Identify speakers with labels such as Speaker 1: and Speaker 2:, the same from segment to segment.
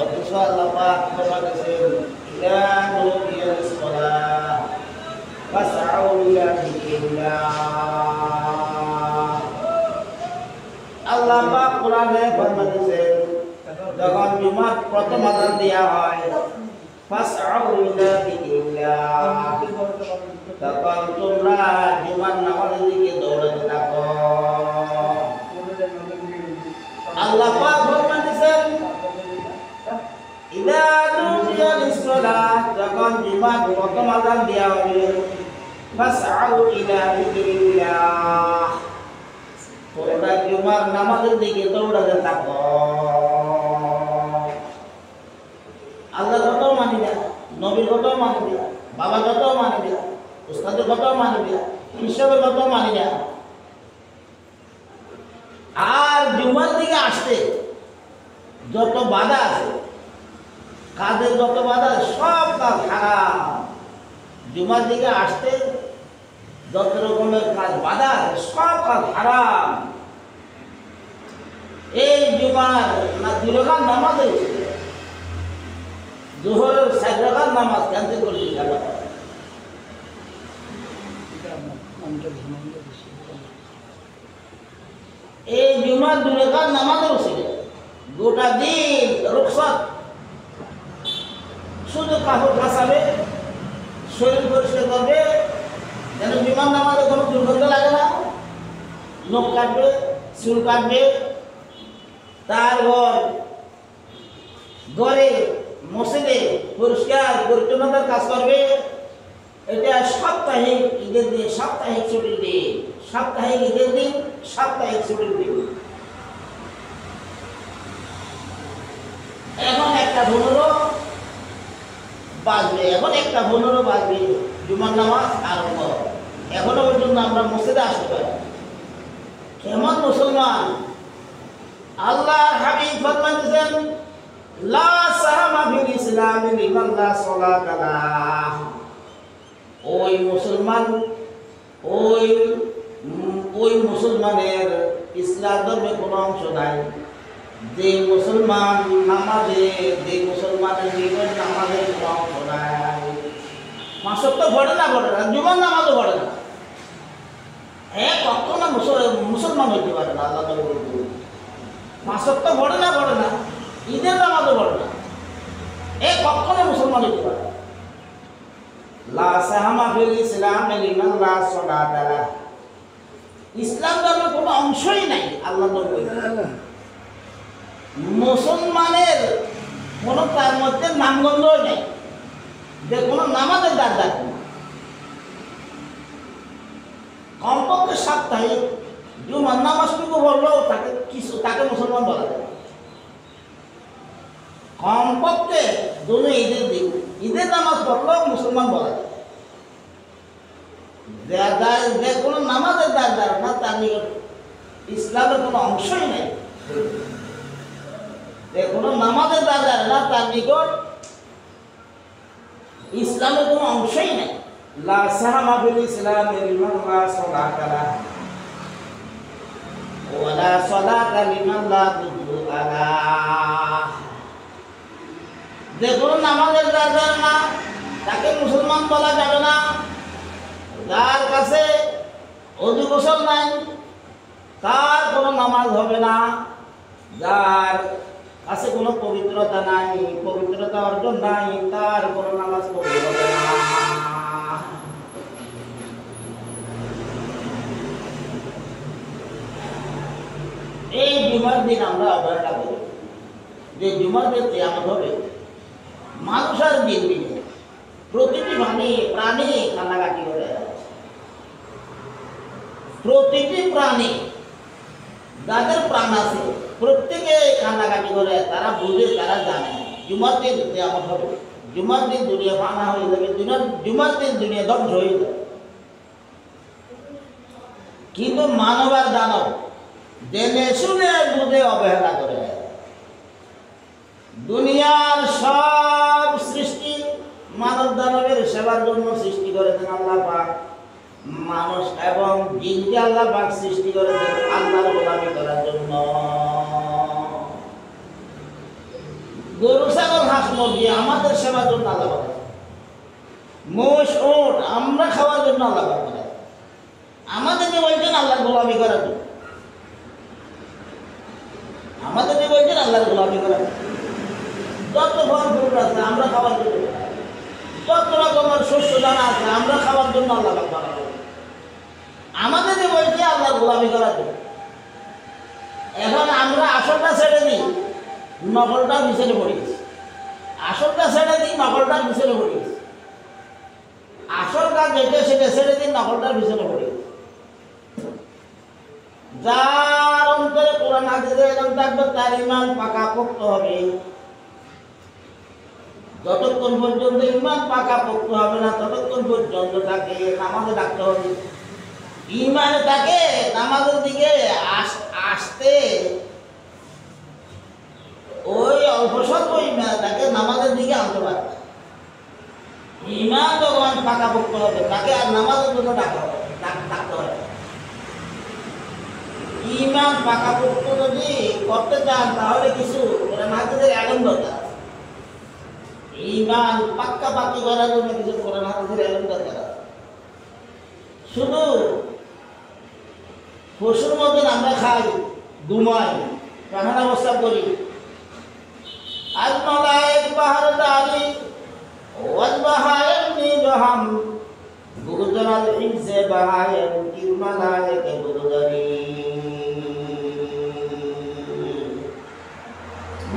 Speaker 1: অথচ আল্লাহ পাক বলেছেন ইলা নুদিয়াস সালাহ ফাসআউ ইলা যিকরিল্লাহ। আল্লাহ পাক কোরআনে ফরমাতেছেন যখন জুমার প্রথম আযান দেয়া হয় ফাসআউ ইলা যিকরিল্লাহ, তখন তোমরা জুমার নামাজের দিকে দৌড়াতে থাকো। আল্লাহ পাক ফরমাতেছেন ইদা নুদিয়া লিস-সালাহ, যখন জুমার প্রথম আযান দেয়া হবে ফাসআউ ইলা যিকরিল্লাহ, তোমরা জুমার নামাজের দিকে দৌড়াতে থাকো। আল্লাহ কত মানি না, নবীর কত মানি না, বাবা কত মানি না, উস্তাদের কত মানি না, হিসাবের কত মানি না। আর জুমার দিকে আসতে যত বাধা আছে, কাজের যত বাধা, সব কাজ হারাম। জুমার দিকে আসতে যত রকমের কাজ বাধা আছে, সব কাজ হারাম। এই জুমার না 2 রাকাত নামাজে জোহরের 4 রাকাত নামাজ ক্যান্সেল করলি কেন? এই জুমার 2 রাকাত নামাজের উসিলে গোটা দিন রুখসত, শুধু কাপড় কাচাবে, শরীর পরিষ্কার করবে, যেন জুমার নামাজে কোনো দুর্গন্ধ লাগে না, নখ কাটবে, চুল কাটবে, তারপর ঘরে মসজিদে পরিষ্কার পরিচ্ছন্নতার কাজ করবে। এটা সাপ্তাহিক ঈদের দিন, সাপ্তাহিক ছুটির দিন, সাপ্তাহিক ঈদের দিন, সাপ্তাহিক ছুটির দিন। এখন 1:15 বাজবে, এখন 1:15 বাজবে, জুমার নামাজ আরম্ভ। এখনো পর্যন্ত আমরা মসজিদে আসতে পারি। কেমন মুসলমান! আল্লাহ হাবিব ফরমাতেছেন লা সাহামা ফিল ইসলামি লিমান লা সালাতা লাহ। ওই মুসলমান, ওই মুসলমানের ইসলাম ধর্মে কোনো অংশ নাই যে মুসলমান নামাজে, যে মুসলমানের জীবন নামাজের কোনো অংশ নাই। মাসক তো পড়ে না, জুমার নামাজও পড়ে না, কখনো মুসলমান হইতে পারে না। আল্লাহ মাসক তো পড়ে না, ঈদের নামাজও পড়ে না, কখনো মুসলমান হইতে পারে না। লা সাহামা ফিল ইসলামি লিমান লা সালাতা লাহ। ইসলাম ধর্মের কোনো অংশই নাই। আল্লাহ মুসলমানের কোনো তার মধ্যে নামগন্ধ নেই, যে কোনো নামাজের দ্বার ডাকবে না। কমপক্ষে সাপ্তাহিক জুমার নামাজটুকু বললেও তাকে মুসলমান বলা যায়। কমপক্ষে দুটো ঈদের দিন ঈদের নামাজ পড়লেও মুসলমান বলা যায়। যে কোনো নামাজের দ্বার দ্বারা না, তার নিকট ইসলামের কোনো অংশই নেই। যে কোনো নামাজের দ্বার দ্বারা না, তার নিকট ইসলামের কোনো অংশই নেই। লা সাহামা ফিল ইসলামি লিমান লা সালাতা লাহ ওয়া লা সালাতা লিমান লা উযুরা লাহ। যে কোনো নামাজের দ্বার দ্বারা না, তাকে মুসলমান বলা যাবে না। যার কাছে ওযু গোসল নাই, তার কোনো নামাজ হবে না। যার কাছে কোনো পবিত্রতা নাই, পবিত্রতা অর্জন নাই, তার কোনো নামাজ পড়তে হবে না। এই জুমার দিন আমরা অবহেলা করি, যে জুমার দিন কিয়ামত হবে। মানুষ আর জিনবি, প্রতিটি প্রাণী কান্নাকাটি করে। প্রতিটি প্রাণী যাদের প্রাণ আছে প্রত্যেকে কান্নাকাটি করে। তারা বুঝে, তারা জানে জুমার দিন কিয়ামত হবে, জুমার দিন দুনিয়া ফানা হয়ে যাবে, জুমার দিন দুনিয়া ধ্বংস হয়ে যাবে। কিন্তু মানব আর দানব জেনে শুনে বুঝে অবহেলা করে। দুনিয়ার সব সৃষ্টি মানব দানবের সেবার জন্য সৃষ্টি করেছেন আল্লাহ পাক। মানুষ এবং জিনকে আল্লাহ পাক সৃষ্টি করেছেন আল্লাহর গোলামি করার জন্য। মুরগি আমাদের সেবার জন্য আল্লাহ বানায়, মোষ ওট আমরা খাওয়ার জন্য আল্লাহ বানায়, আমাদের যে বলছেন আল্লাহর গোলামি করার জন্য, আমাদের যে বলছেন আল্লাহর গোলামি করার জন্য। যত ফল ফুল আছে আমরা খাওয়ার জন্য, যত রকমের শস্য দানা আছে আমরা খাওয়ার জন্য আল্লাহ বানাবো, আমাদের যে বলছে আল্লাহর গোলামি করার জন্য। এখন আমরা আসলটা ছেড়ে দিই, নকলটা পিছনে পড়ে গেছি, আসলটা ছেড়ে দিই, নকলটার পিছনে পড়ে গেছি, আসল কাজ যেটা সেটা ছেড়ে দিই, নকলটার পিছনে পড়ে গেছি। যার অন্তরে কোরআন হাদিসের ইলম থাকবে তার ঈমান পাকাপোক্ত হবে। যতক্ষণ পর্যন্ত ঈমান পাকাপোক্ত হবে না ততক্ষণ পর্যন্ত তাকে নামাজে ডাকতে হবে। ঈমানে তাকে নামাজের দিকে আসতে ওই অল্প স্বল্প ঈমান তাকে নামাজের দিকে আনতে পারবে। ঈমান যখন পাকাপোক্ত হবে তাকে আর নামাজের জন্য ডাকতে হবে। ঈমান পাকাপোক্ত যদি করতে চান তাহলে কিছু কোরআন হাদিসের ইলম দরকার। ঈমান পাক্কাপাক্কি করার জন্য কিছু কোরআন হাদিসের ইলম দরকার। শুধু পশুর মতন আমরা খাই, ঘুমাই, পাখানা প্রস্রাব করি। আজ মালায়েক বাহার দাঁড়ি ওয়াজ বাহায়ের নিজহাম গুজরাল ইনসে বাহায়ের কি মালায়েক গুজরি।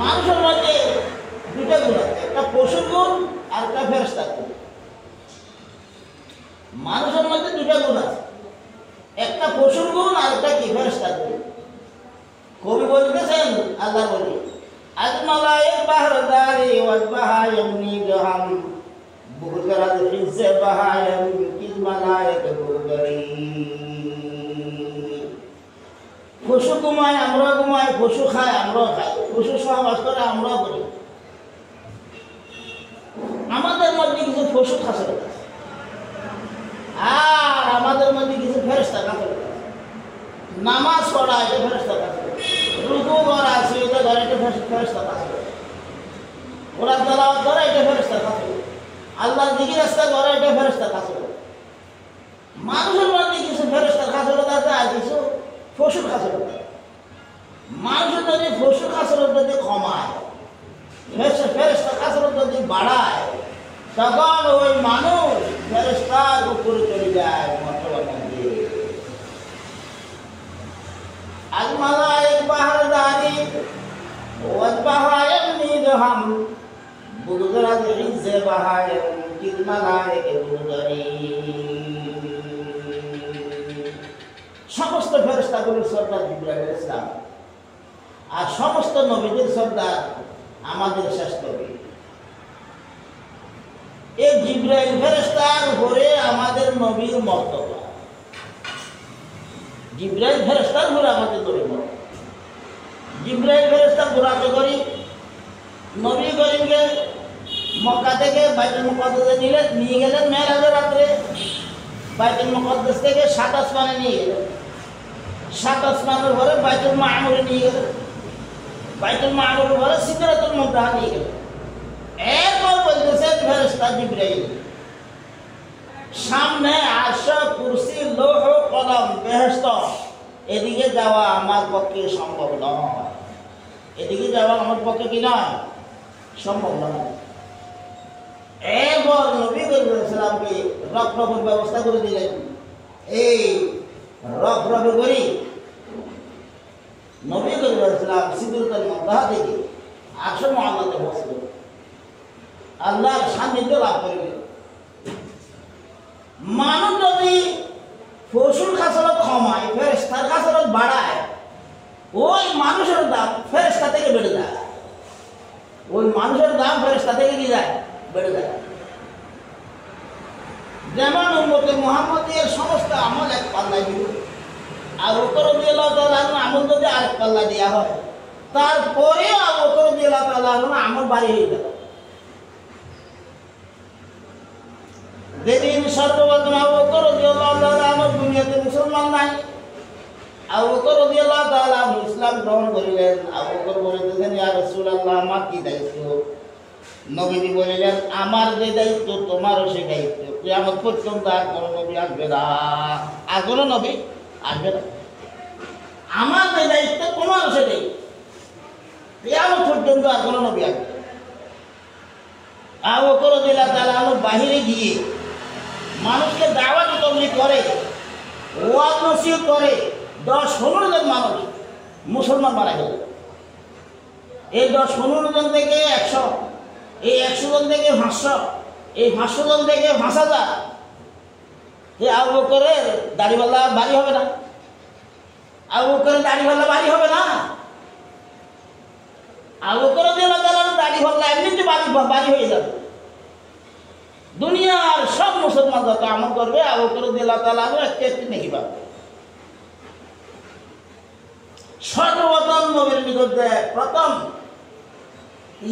Speaker 1: মানুষের মধ্যে দুটা গুণ আছে, একটা পশুর গুণ আর একটা ফেরেশতার গুণ। মানুষের মধ্যে দুটা গুণ আছে, একটা পশুর গুণ আর একটা কি ফেরেশতার গুণ। কবি বলতেছেন আল্লাহ বলি আজ মালায়েক বাহার দাঁড়ি ওয়াজ বাহায়ের নিজহাম গুজরাল ইনসে বাহায়ের কি মালায়েক গুজরি। পশু ঘুমায় আমরা ঘুমাই, পশু খায় আমরাও খাই, পশু সহবাস করে আমরাও করি। আমাদের মধ্যে কিছু পশু খাসর আছে আর আমাদের মধ্যে কিছু ফেরেশতা খাসর আছে। নামাজ পড়া এটা ফেরেশতা খাসর, রুকু করা সিজদা করা এটা ফেরেশতা খাসর, কোরআন তেলাওয়াত করা এটা ফেরেশতা খাসর, আল্লাহর জিকির আজকার করা এটা ফেরেশতা খাসর। মানুষের মধ্যে কিছু ফেরেশতা খাসর আছে আর কিছু পশুর খাসরত। মানুষের যদি পশুর খাসরত যদি কমায়, ফেরেশতার খাসরত যদি বাড়ায়, তখন ওই মানুষ ফেরেশতার উপরে চলে যায় মর্তবার মধ্যে। আল মালায়েক বাহার দাঁড়ি ওয়াজ বাহায়ের নিজহাম গুজরাল ইনসে বাহায়ের কি মালায়েক গুজরি। সমস্ত ফেরেশতাগুলোর সর্দার জিবরাইল আলাইহিস সালাম আর সমস্ত নবীদের সর্দার আমাদের শেষ নবী। এই জিবরাইল ফেরেশতার উপরে আমাদের নবীর মর্তবা, জিবরাইল ফেরেশতার উপরে আমাদের নবীর মর্তবা। জিবরাইল ফেরেশতা বুরাকে করি নবী করিমকে মক্কা থেকে বাইতুল মুকাদ্দাসে নিয়ে গেলেন মেরাজের রাত্রে। বাইতুল মুকাদ্দাস থেকে 7 আসমানে নিয়ে গেলেন, 7 আসমানের পরে বাইতুল মামুরে নিয়ে গেলেন, বাইতুল মামুরের পরে সিদরাতুল মুনতাহা নিয়ে গেলেন। এরপর বলতেছেন ফেরেশতা জিবরাইল সামনে আরশ, কুরসি, লৌহ, কলম, বেহেশত, এদিকে যাওয়া আমার পক্ষে সম্ভব নয়, এদিকে যাওয়া আমার পক্ষে কি নয়, সম্ভব নয়। এরপর নবী করিম সাল্লামকে রফরফের ব্যবস্থা করে দিলেন। এই রফরফে করি নবী করিম সাল্লাম সিদরাতুল মুনতাহা থেকে আরশ মুআল্লাতে পৌঁছলেন, আল্লাহর সান্নিধ্য লাভ করলেন। মানুষ যদি পশুর খাসরত কমায়, ফেরেশতার খাসরত বাড়ায়, ওই মানুষের দাম ফেরেশতা থেকে বেড়ে যায়, ওই মানুষের দাম ফেরেশতা থেকে কি যায়, বেড়ে যায়। যেমন উম্মতে মুহাম্মদের সমস্ত আমল এক পাল্লায় দিল, আর বকর রাদিয়াল্লাহু তাআলা আনহু আমল যদি আরেক পাল্লা দেওয়া হয়, তারপরে বকর রাদিয়াল্লাহু তাআলা আনহু আমল বাড়ি হয়ে যাবে। যেদিন সর্বপ্রথম আবু বকর রাদিয়াল্লাহু তাআলা আনহু দুনিয়াতে মুসলমান নাই, আবু বকর রাদিয়াল্লাহু তাআলা আনহু ইসলাম গ্রহণ করিলেন। আবু বকর বলতেছেন, ইয়া রাসূলুল্লাহ, আমার কি দায়িত্ব? নবীজি বলিলেন আমার যে দায়িত্ব তোমারও সে দায়িত্ব, কিয়ামত পর্যন্ত আর কোনো নবী আসবে না, আর কোনো নবী আসবে না। আমার যে দায়িত্ব তোমারও সে দায়িত্ব, কিয়ামত পর্যন্ত আর কোনো নবী আসবে না। আবু বকর রাদিয়াল্লাহু তাআলা আনহু বাহিরে গিয়ে মানুষকে দাওয়াত তবলিগ করে, ওয়াজ নসিহত করে, 10-15 জন মানুষ মুসলমান মারা গেল। এই 10-15 জন থেকে 100, এই 100 জন থেকে 500, এই 500 জন থেকে 5000। যে আবু বকরের দাড়িওয়ালা বাড়ি হবে না? আবু বকরের দাড়িওয়ালা বাড়ি হবে না? আবু বকর রাদিয়াল্লাহু তাআলা দাড়িওয়ালা এমনিতে বাড়ি হয়ে যাবে। দুনিয়ার সব মুসলমান যত আমল করবে আবু বকর রাদিয়াল্লাহু তাআলা একটু নেকি পাবে। সর্বপ্রথম নবীর নিকটে প্রথম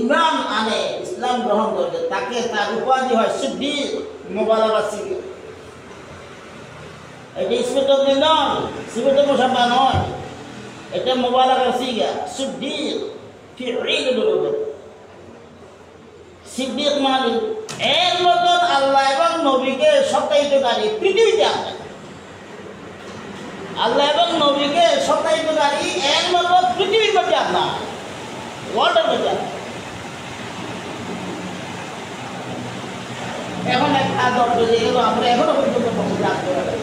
Speaker 1: ইমান আনে, ইসলাম গ্রহণ করবে, তাকে তার উপাধি হয় সিদ্দিক, মুবালাগা সিগা। এটা ইসমিত নয়, সিমিত মুসাফা নয়, এটা মুবালাগা সিগা, সিদ্দিক ফি ইলমিল। সিদ্দিক মানে এর মতন আল্লাহ এবং নবীকে সত্যায়িতকারী পৃথিবীতে আছে। আল্লাহ এবং নবীকে সত্যায়িতকারী এর মতো পৃথিবীর মধ্যে আপনার ওয়ার্ল্ডের মধ্যে। এখন একটা দর্জ যেগুলো আমরা এখনো পর্যন্ত বসে রাখতে পারি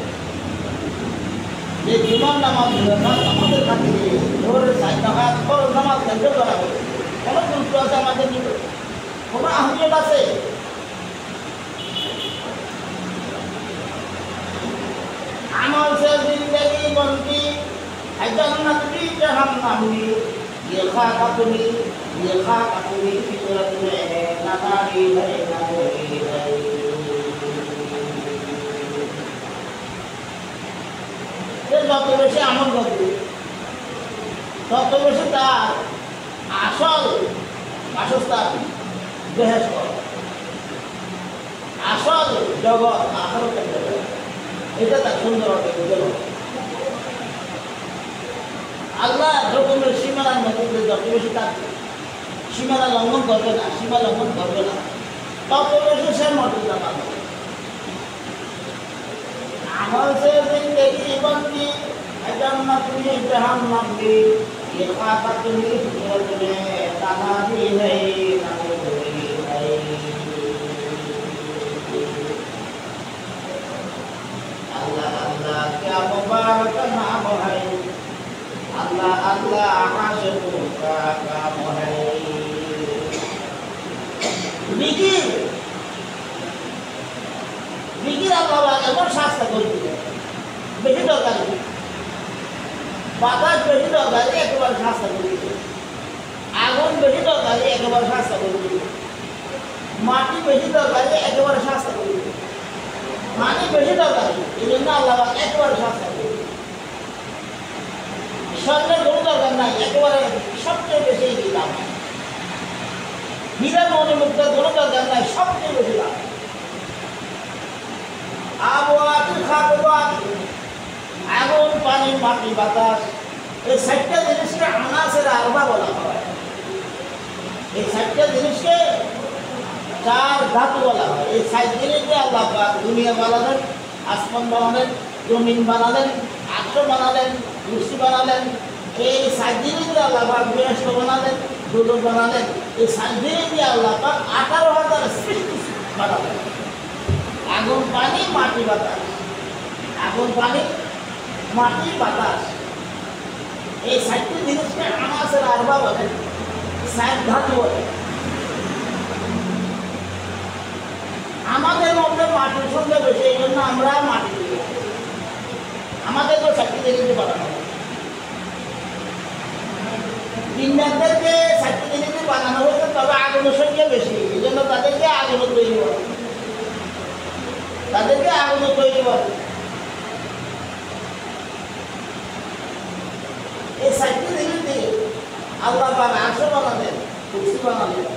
Speaker 1: যে জুমার নামাজ আমাদের কাছে ধরে 4 টাকা খরচ নামাজ ক্যান্সেল করা হবে, কোনো গুরুত্ব আছে আমাদের নিকট? কোনো আহমিয়ত আছে? আমল সে জিন্দগি বন্দি জান্নাত কি জাহান্নাম কি, ये खाका तुम्ही, ये खाका तुम्ही फितरत में है, ना नारी है ना कोई है। যত বেশি আমল করবে তত বেশি তার আসল বাসস্থান বেহেশত, আসল জগৎ আখিরাতের জগৎ, এটা তার সুন্দর হবে। আল্লাহ হুকুমের সীমানার মধ্যে যত বেশি তার সীমানা লঙ্ঘন করবে না, সীমা লঙ্ঘন করবে না, তত বেশি সে মর্যাদা পাবে। আমল সে জিন্দগি বন্দি জান্নাত কি জাহান্নাম কি, ये खाका तुम्ही फितरत में ना नारी है ना कोई है। अल्लाह अल्लाह क्या मुबारक नाम है, अल्लाह अल्लाह आशिकों का काम है। जिकिर जिकिर আল্লাহ এমন শাস্তি করে দিবে, বেশি দরকার নেই। বাতাস বেশি দরকার, একেবারে শাস্তি করে দিবে। আগুন বেশি দরকার, একেবারে শাস্তি করে দিবে। মাটি বেশি দরকার, একেবারে শাস্তি করে দিবে। পানি বেশি দরকার, এই জন্য আল্লাহ একেবারে শাস্তি করে দিবে। স্বর্ণের কোনো দরকার নাই, একেবারে সবচেয়ে বেশি দাম। হীরা মণিমুক্তার কোনো দরকার নাই, সবচেয়ে বেশি দাম। আবহাওয়া খাওয়া, আগুন, পানি, মাটি, বাতাস, এই 4টা জিনিসকে আনাসের আরবা বলা হয়। এই 4টা জিনিসকে 4 ধাতু বলা হয়। এই 4 জিনিসকে আল্লাহ পাক দুনিয়া বানালেন, আসমান বানালেন, জমিন বানালেন, আকাশ বানালেন, কুরসি বানালেন। এই 4 জিনিসকে আল্লাহ পাক বেহেশত বানালেন, দোজখ বানালেন। এই 4 জিনিসকে আল্লাহ পাক 18,000 সৃষ্টি বানালেন। আগুন, পানি, মাটি, বাতাস। আগুন, পানি, মাটি, বাতাস, এই 4টি জিনিসকে আনাসের আরবা বলে, 4 ধাতু বলে। আমাদের মধ্যে মাটির সংখ্যা বেশি, এই জন্য আমরা মাটি দিই। আমাদের তো 4টি জিনিস বানানো, ইন্ডিয়ানদেরকে 4টি জিনিস বানানো হয়েছে, তবে আগুনের সংখ্যা বেশি, এই জন্য তাদেরকে আগুন তৈরি করে, তাদেরকে আগুন তৈরি করে। এই 4টি জিনিস দিয়ে আল্লাহ পাক আরশ বানালেন, কুরসি বানালেন,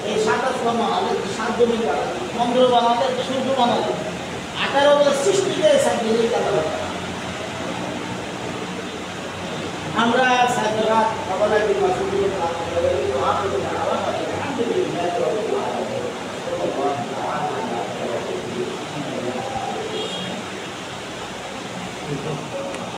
Speaker 1: এই 7 আসমান বানালেন, 7 জমিন বানালেন, চন্দ্র বানালেন, সূর্য বানালেন। 18,000 সৃষ্টিকে 4 জিনিস বানালেন। আমরা 4 রাত সকালে মাসুদের প্রার্থনা করি, আলহামদুলিল্লাহ। কিন্তু